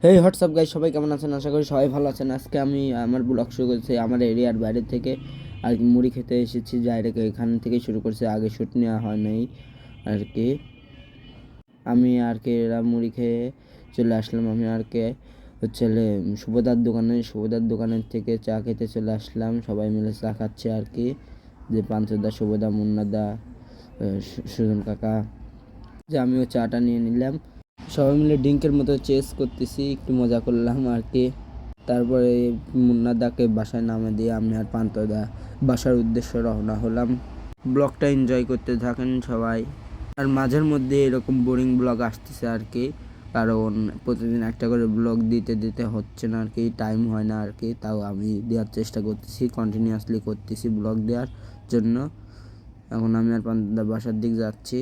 হেই WhatsApp guys, সবাই কেমন আছেন? আশা করি সবাই ভালো আছেন। আজকে আমি আমার ব্লগ শুরু করছি আমার এরিয়ার বাইরে থেকে। আর কি মুড়ি খেতে এসেছি ডাইরেক্ট এখান থেকে শুরু করছি, আগে শ্যুট নেওয়া হয় নাই আর কি। আমি আর কি এরা মুড়ি খেয়ে চলে আসলাম। আমি আর কি হচ্ছে শুভদার দোকানের থেকে চা খেতে চলে আসলাম। সবাই মিলে চা খাচ্ছে আর কি, যে পাঞ্চদা, শুভদা, মুন্নাদা, সুজন কাকা, যে আমিও চাটা নিয়ে নিলাম। সবাই মিলে ড্রিঙ্কের মতো চেস করতেছি, একটু মজা করলাম আর কি। তারপরে মুন্নাদাকে বাসায় নামে দিয়ে আমি আর পান্তদা বাসার উদ্দেশ্যে রওনা হলাম। ব্লগটা এনজয় করতে থাকেন সবাই। আর মাঝের মধ্যে এরকম বোরিং ব্লগ আসতেছে আর কি, কারণ প্রতিদিন একটা করে ব্লগ দিতে দিতে হচ্ছে না আর কি, টাইম হয় না আর কি। তাও আমি দেওয়ার চেষ্টা করতেছি, কন্টিনিউয়াসলি করতেছি ব্লগ দেওয়ার জন্য। এখন আমি আর পান্তদা বাসার দিক যাচ্ছি।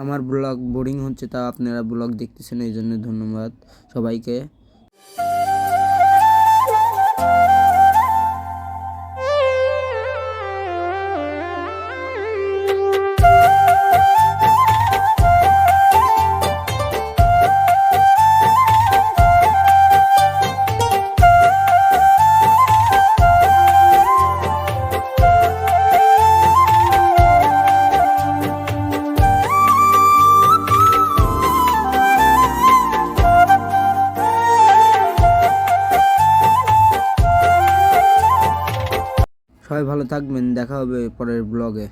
আমার ব্লগ বোরিং হচ্ছে, তা আপনারা ব্লগ দেখতেছেন, এই জন্য ধন্যবাদ সবাইকে। সবাই ভালো থাকবেন, দেখা হবে পরের ব্লগে।